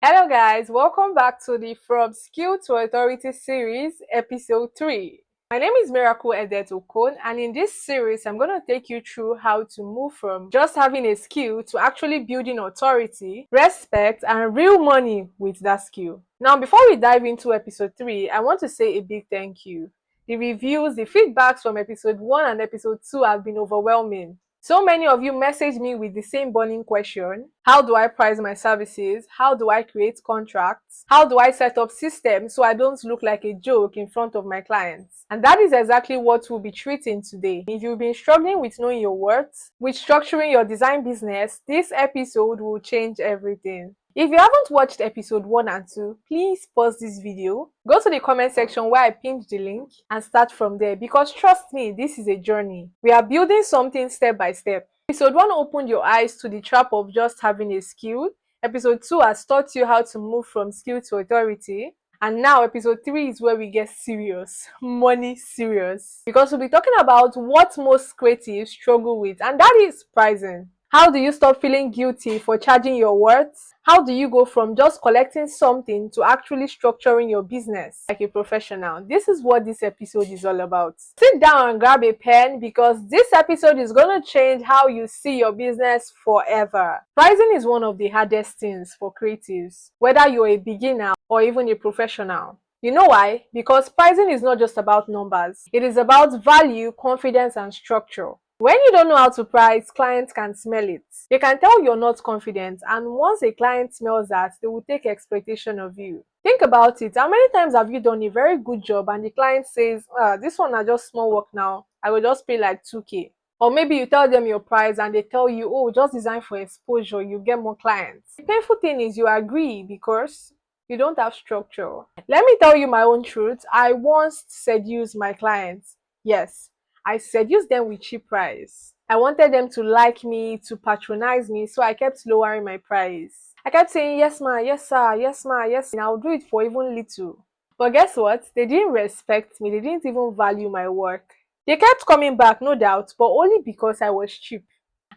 Hello guys, welcome back to the From Skill to Authority series, episode 3. My name is Miracle Edet Okon, and in this series, I'm going to take you through how to move from just having a skill to actually building authority, respect, and real money with that skill. Now, before we dive into episode 3, I want to say a big thank you. The reviews, the feedbacks from episode 1 and episode 2 have been overwhelming. So many of you message me with the same burning question. How do I price my services? How do I create contracts? How do I set up systems so I don't look like a joke in front of my clients? And that is exactly what we'll be treating today. If you've been struggling with knowing your worth, with structuring your design business, this episode will change everything. If you haven't watched episode 1 and 2, please pause this video, go to the comment section where I pinned the link and start from there, because trust me, this is a journey. We are building something step by step. Episode 1 opened your eyes to the trap of just having a skill. Episode 2 has taught you how to move from skill to authority. And now episode 3 is where we get serious, money serious. Because we'll be talking about what most creatives struggle with, and that is pricing. How do you stop feeling guilty for charging your worth? How do you go from just collecting something to actually structuring your business like a professional? This is what this episode is all about. Sit down and grab a pen, because this episode is going to change how you see your business forever. Pricing is one of the hardest things for creatives, whether you're a beginner or even a professional. You know why? Because pricing is not just about numbers. It is about value, confidence, and structure. When you don't know how to price, clients can smell it. They can tell you're not confident, and once a client smells that, they will take expectation of you. Think about it. How many times have you done a very good job and the client says, this one are just small work now, I will just pay like 2k. Or maybe you tell them your price and they tell you, oh, just design for exposure, you get more clients. The painful thing is you agree because you don't have structure. Let me tell you my own truth. I once seduced my clients. Yes, I seduced them with cheap price. I wanted them to like me, to patronize me, so I kept lowering my price. I kept saying, yes ma, yes sir, yes ma, yes, and I'll do it for even little. But guess what? They didn't respect me. They didn't even value my work. They kept coming back, no doubt, but only because I was cheap.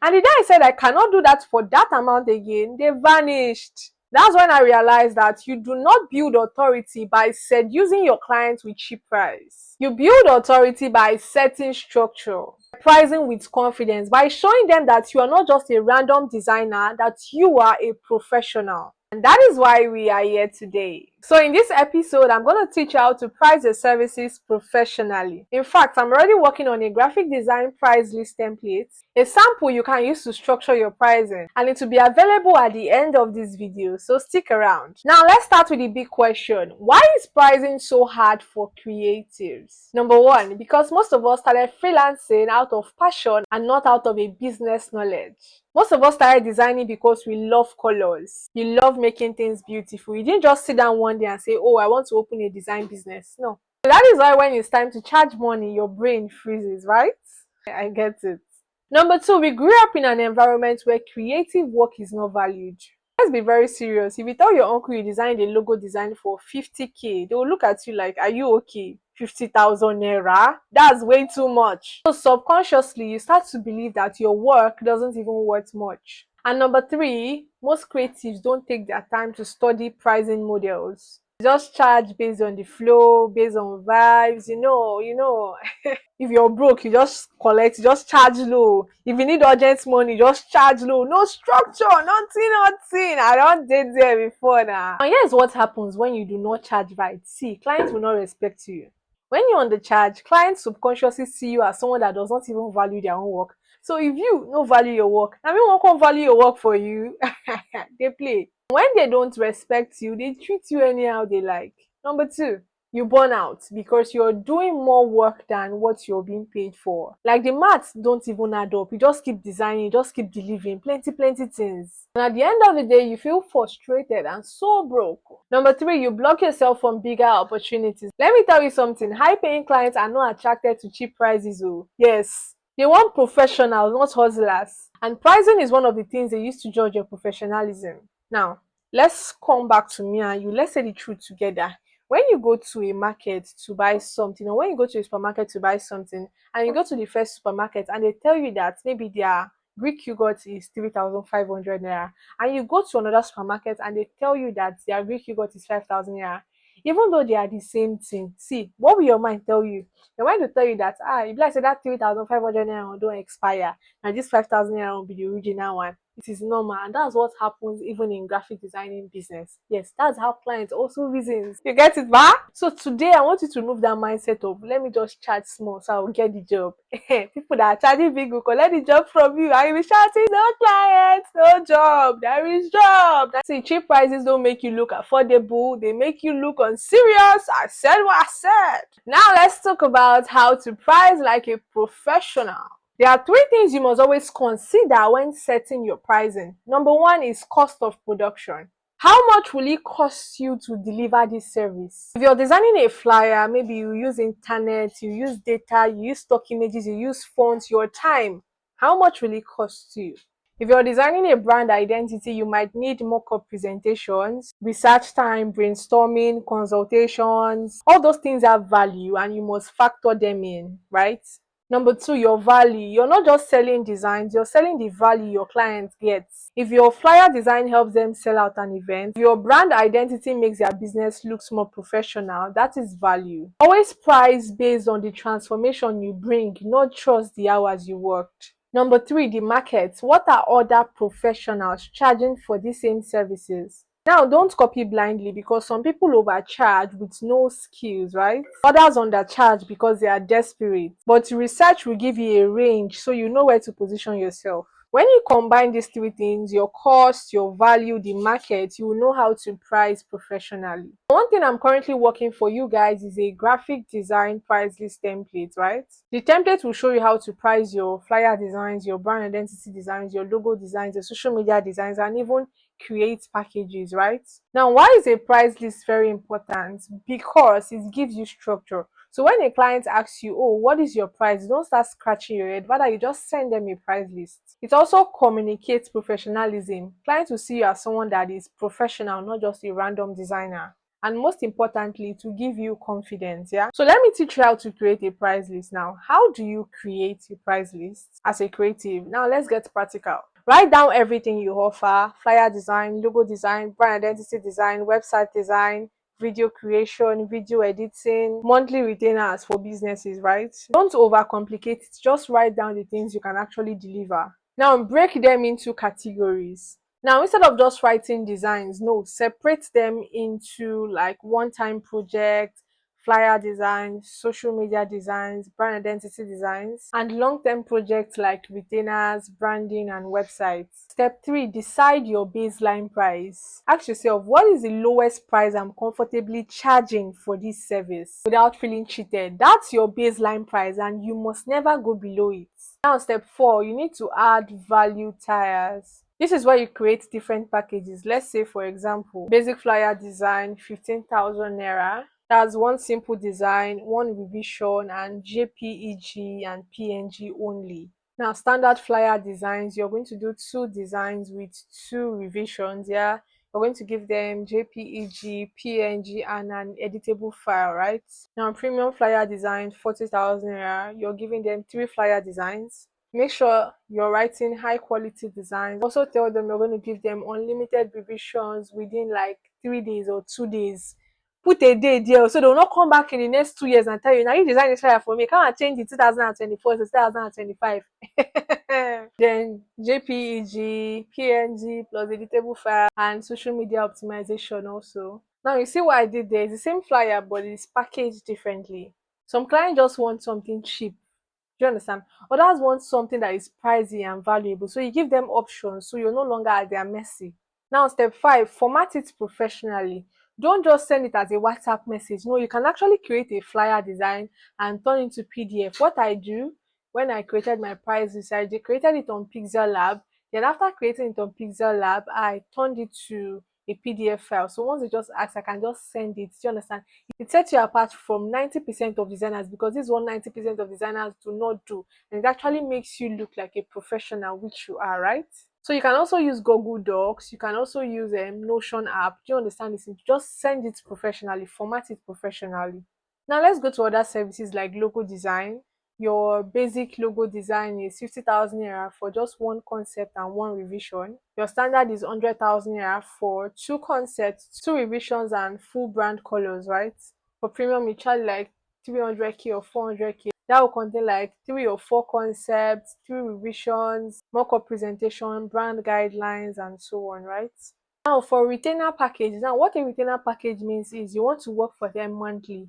And the day I said I cannot do that for that amount again, they vanished. That's when I realized that you do not build authority by seducing your clients with cheap price. You build authority by setting structure, pricing with confidence, by showing them that you are not just a random designer, that you are a professional. And that is why we are here today. So in this episode, I'm going to teach you how to price your services professionally. In fact, I'm already working on a graphic design price list template, a sample you can use to structure your pricing, and it will be available at the end of this video, so stick around. Now let's start with the big question. Why is pricing so hard for creatives? Number one, because most of us started freelancing out of passion and not out of a business knowledge. Most of us started designing because we love colors. You love making things beautiful. You didn't just sit down one day and say, oh, I want to open a design business. No. So that is why when it's time to charge money, your brain freezes, right? I get it. Number two, we grew up in an environment where creative work is not valued. Let's be very serious. If you tell your uncle you designed a logo design for 50k, they will look at you like, are you okay? 50,000 naira? That's way too much. So subconsciously, you start to believe that your work doesn't even worth much. And number three, most creatives don't take their time to study pricing models. Just charge based on the flow, based on vibes, If you're broke, you just collect, just charge low. If you need urgent money, just charge low. No structure, nothing. I don't did there before now. And here's what happens when you do not charge right. See, clients will not respect you. When you're on the charge, clients subconsciously see you as someone that does not even value their own work. So if you don't value your work, I mean, one can value your work for you. They play. When they don't respect you, they treat you anyhow they like. Number two, you burn out because you're doing more work than what you're being paid for. Like the maths don't even add up. You just keep designing, just keep delivering plenty things. And at the end of the day, you feel frustrated and so broke. Number three, you block yourself from bigger opportunities. Let me tell you something. High-paying clients are not attracted to cheap prices. Oh, yes. They want professionals, not hustlers. And pricing is one of the things they use to judge your professionalism. Now, let's come back to me and you. Let's say the truth together. When you go to a market to buy something, or when you go to a supermarket to buy something, and you go to the first supermarket and they tell you that maybe their Greek yogurt is 3,500 naira, and you go to another supermarket and they tell you that their Greek yogurt is 5,000 naira, even though they are the same thing. See, what will your mind tell you? Your mind will tell you that, ah, if like say that 3,500 naira don't expire, and this 5,000 naira will be the original one. It is normal, and that's what happens even in graphic designing business. Yes, that's how clients also reasons. You get it, ba? So today I want you to remove that mindset of let me just charge small so I will get the job. People that are charging big will collect the job from you and you'll be shouting, no clients, no job, there is job. See, cheap prices don't make you look affordable, they make you look unserious. I said what I said. Now let's talk about how to price like a professional. There are three things you must always consider when setting your pricing. Number one is cost of production. How much will it cost you to deliver this service? If you're designing a flyer, maybe you use internet, you use data, you use stock images, you use fonts, your time, how much will it cost you? If you're designing a brand identity, you might need mock-up presentations, research time, brainstorming, consultations. All those things have value and you must factor them in, right? Number two, your value. You're not just selling designs, you're selling the value your client gets. If your flyer design helps them sell out an event, your brand identity makes their business looks more professional, that is value. Always price based on the transformation you bring, not just the hours you worked. Number three, the market. What are other professionals charging for the same services? Now, don't copy blindly because some people overcharge with no skills, right? Others undercharge because they are desperate. But research will give you a range so you know where to position yourself. When you combine these three things, your cost, your value, the market, you will know how to price professionally. One thing I'm currently working for you guys is a graphic design price list template, right? The template will show you how to price your flyer designs, your brand identity designs, your logo designs, your social media designs, and even create packages, right? Now, why is a price list very important? Because it gives you structure. So when a client asks you, oh, what is your price? Don't start scratching your head. Rather, you just send them a price list. It also communicates professionalism. Clients will see you as someone that is professional, not just a random designer. And most importantly, to give you confidence. Yeah, so let me teach you how to create a price list. Now, how do you create a price list as a creative? Now let's get practical. Write down everything you offer: flyer design, logo design, brand identity design, website design, video creation, video editing, monthly retainers for businesses, right? Don't overcomplicate it, just write down the things you can actually deliver. Now break them into categories. Now, instead of just writing designs, no, separate them into like one-time projects, flyer designs, social media designs, brand identity designs, and long-term projects like retainers, branding, and websites. Step 3, decide your baseline price. Ask yourself, what is the lowest price I'm comfortably charging for this service without feeling cheated? That's your baseline price and you must never go below it. Now, step 4, you need to add value tiers. This is where you create different packages. Let's say, for example, basic flyer design, 15,000 naira. That's one simple design, one revision, and JPEG and PNG only. Now, standard flyer designs, you're going to do 2 designs with 2 revisions. Yeah, you're going to give them JPEG, PNG, and an editable file, right? Now, premium flyer design, 40,000 naira. You're giving them 3 flyer designs. Make sure you're writing high quality designs. Also tell them you're going to give them unlimited revisions within like 3 days or 2 days. Put a day there so they will not come back in the next 2 years and tell you, now you design this flyer for me, come and change it 2024 to 2025. Then JPEG, PNG plus editable file, and social media optimization also. Now you see what I did there? It's the same flyer but it's packaged differently. Some clients just want something cheap. Do you understand? Others want something that is pricey and valuable. So you give them options so you're no longer at their mercy. Now, step 5, format it professionally. Don't just send it as a WhatsApp message. No, you can actually create a flyer design and turn into PDF. What I do when I created my price list, I created it on Pixel Lab. Then after creating it on Pixel Lab, I turned it to a PDF file. So once they just ask, I can just send it. Do you understand? It sets you apart from 90% of designers because this is what 90% of designers do not do. And it actually makes you look like a professional, which you are, right? So you can also use Google Docs. You can also use a Notion app. Do you understand this? Just send it professionally, format it professionally. Now let's go to other services like logo design. your basic logo design is 50,000 naira for just one concept and one revision. Your standard is 100,000 naira for two concepts, two revisions, and full brand colors, right? For premium, you charge like 300k or 400k. That will contain like 3 or 4 concepts, 3 revisions, mock-up presentation, brand guidelines, and so on, right? Now, for retainer package, now what a retainer package means is you want to work for them monthly. Do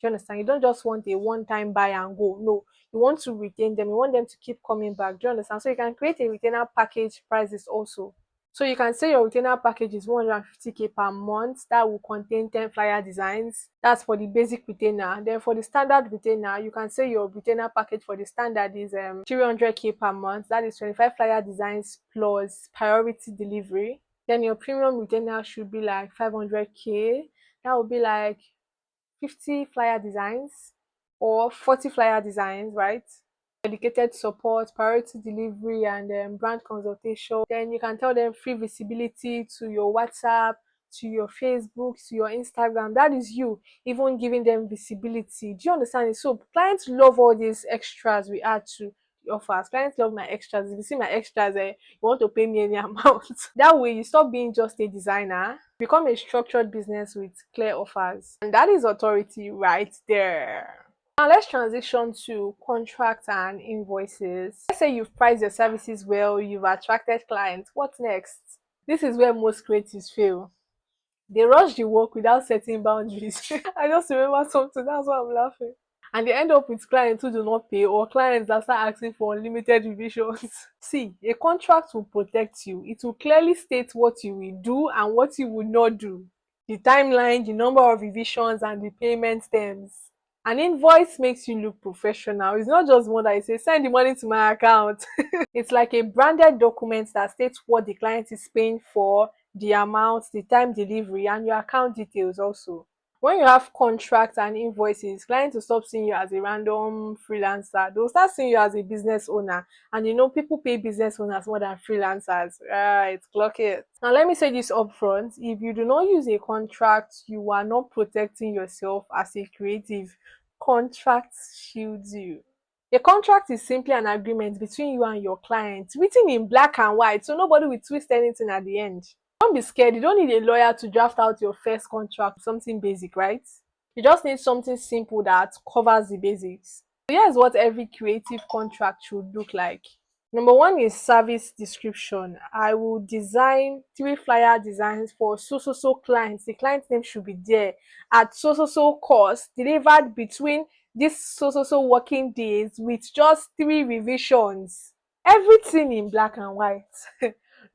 you understand? You don't just want a one-time buy and go. No, you want to retain them. You want them to keep coming back. Do you understand? So you can create a retainer package prices also. So you can say your retainer package is 150k per month. That will contain 10 flyer designs. That's for the basic retainer. Then for the standard retainer, you can say your retainer package for the standard is 300k per month. That is 25 flyer designs plus priority delivery. Then your premium retainer should be like 500k. That would be like 50 flyer designs or 40 flyer designs, right? Dedicated support, priority delivery, and brand consultation. Then you can tell them free visibility to your WhatsApp, to your Facebook, to your Instagram. That is you even giving them visibility. Do you understand it? So clients love all these extras we add to the offers. Clients love my extras. If you see my extras, you want to pay me any amount. That way you stop being just a designer, become a structured business with clear offers. And that is authority right there. Now let's transition to contracts and invoices. Let's say you've priced your services well, you've attracted clients. What's next? This is where most creatives fail. They rush the work without setting boundaries. I just remember something, that's why I'm laughing. And they end up with clients who do not pay, or clients that start asking for unlimited revisions. See, a contract will protect you. It will clearly state what you will do and what you will not do, the timeline, the number of revisions, and the payment terms. An invoice makes you look professional. It's not just one that you say, send the money to my account. It's like a branded document that states what the client is paying for, the amount, the time delivery, and your account details also. When you have contracts and invoices, clients will stop seeing you as a random freelancer. They'll start seeing you as a business owner. And people pay business owners more than freelancers. Right, clock it. Now, let me say this upfront. If you do not use a contract, you are not protecting yourself as a creative. Contract shields you. A contract is simply an agreement between you and your client, written in black and white, so nobody will twist anything at the end. Don't be scared. You don't need a lawyer to draft out your first contract, something basic, right? You just need something simple that covers the basics. So here's what every creative contract should look like. Number one is service description. I will design 3 flyer designs for so clients. The client name should be there at so cost, delivered between this so working days with just 3 revisions. Everything in black and white.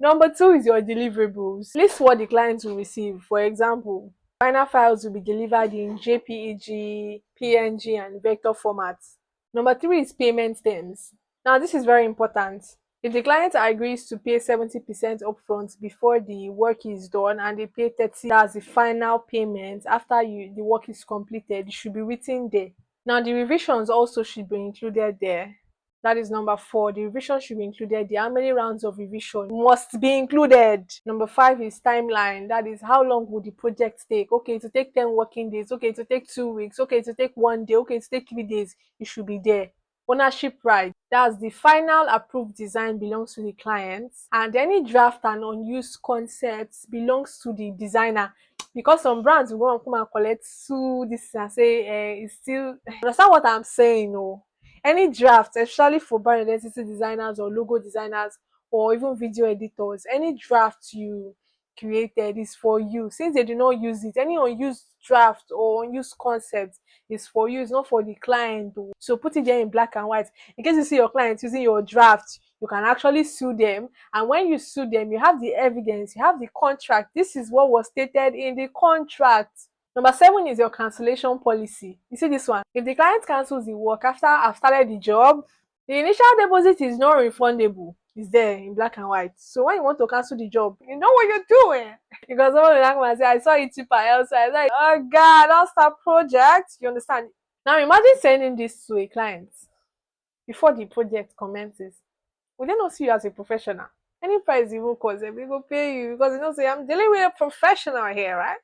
Number two is your deliverables. List what the client will receive. For example, final files will be delivered in JPEG, PNG, and vector formats. Number three is payment terms. Now, this is very important. If the client agrees to pay 70% upfront before the work is done and they pay 30 as the final payment after the work is completed, it should be written there. Now, the revisions also should be included there. That is number four. The revision should be included there. How many rounds of revision must be included? Number five is timeline. That is, how long would the project take? Okay, to take 10 working days. Okay, to take 2 weeks. Okay, to take 1 day. Okay, to take 3 days. It should be there. Ownership right. That's the final approved design belongs to the client, and any draft and unused concepts belongs to the designer. Because some brands will go and come and collect this and say it's still understand what I'm saying. No, any draft, especially for brand identity designers or logo designers or even video editors, any draft you created is for you. Since they do not use it, any unused draft or unused concept is for you, it's not for the client. So put it there in black and white. In case you see your client using your draft, you can actually sue them. And when you sue them, you have the evidence, you have the contract. This is what was stated in the contract. Number seven is your cancellation policy. You see this one. If the client cancels the work after I've started the job, the initial deposit is not refundable. It's there in black and white. So when you want to cancel the job, you know what you're doing. Because someone will come and say, I saw it cheaper elsewhere. I was like, oh God, that's that project. You understand? Now imagine sending this to a client before the project commences. Would they not see you as a professional? Any price you will cause them, they will pay you because say I'm dealing with a professional here, right?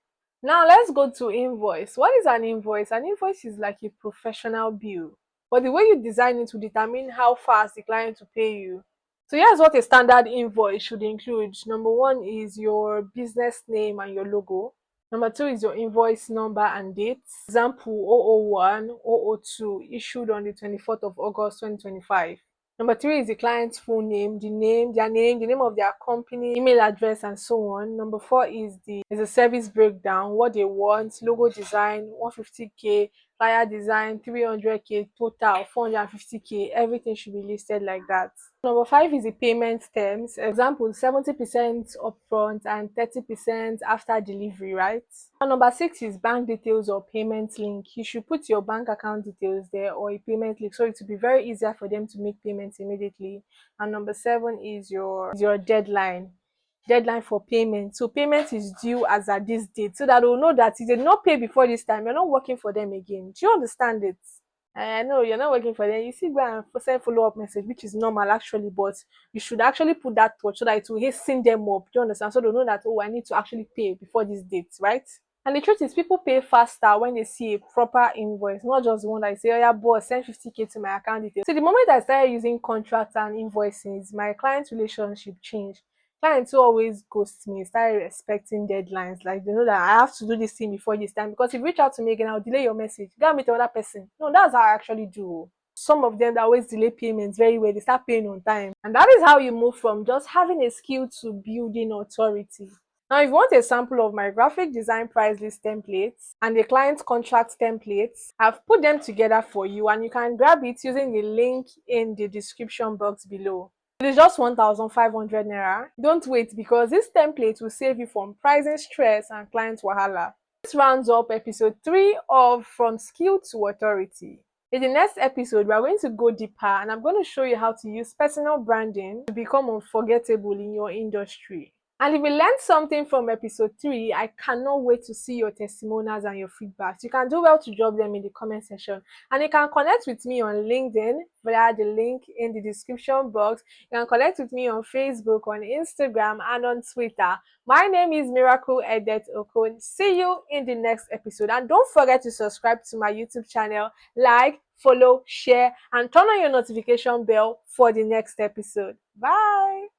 Now let's go to invoice. What is an invoice? An invoice is like a professional bill. but the way you design it will determine how fast the client will pay you. So here's what a standard invoice should include. Number one is your business name and your logo. Number two is your invoice number and date. Example 001 002 issued on the 24th of August 2025. Number three is the client's full name, their name, the name of their company, email address, and so on. Number four is the service breakdown, what they want, logo design, 150K, flyer design, 300K, total 450K. Everything should be listed like that. Number five is the payment terms. Example 70% upfront and 30% after delivery, right? And number six is bank details or payment link. You should put your bank account details there or a payment link so it will be very easier for them to make payments immediately. And number seven is your deadline for payment. So payment is due as at this date so that they'll know that if they did not pay before this time, you're not working for them again. Do you understand it? I know you're not working for them. You see, go and send follow-up message, which is normal actually, but you should actually put that touch so that it will hasten them up. Do you understand? So they know that, oh, I need to actually pay before this date, right? And the truth is, people pay faster when they see a proper invoice, not just the one that you say, oh yeah, boss, send 50K to my account details. So the moment I started using contracts and invoices, my client relationship changed. Clients who always ghost me started respecting deadlines. Like they know that I have to do this thing before this time, because if you reach out to me again, I'll delay your message. Go and meet another person. No, that's how I actually do. Some of them that always delay payments very well, they start paying on time. And that is how you move from just having a skill to building authority. Now, if you want a sample of my graphic design price list templates and the client contract templates, I've put them together for you and you can grab it using the link in the description box below. It is just 1,500 naira. Don't wait, because this template will save you from pricing stress and client wahala. This rounds up episode 3 of From Skill to Authority. In the next episode, we are going to go deeper and I'm going to show you how to use personal branding to become unforgettable in your industry. And if you learned something from episode 3, I cannot wait to see your testimonials and your feedbacks. You can do well to drop them in the comment section. And you can connect with me on LinkedIn via the link in the description box. You can connect with me on Facebook, on Instagram, and on Twitter. My name is Miracle Edet Okon. See you in the next episode. And don't forget to subscribe to my YouTube channel, like, follow, share, and turn on your notification bell for the next episode. Bye!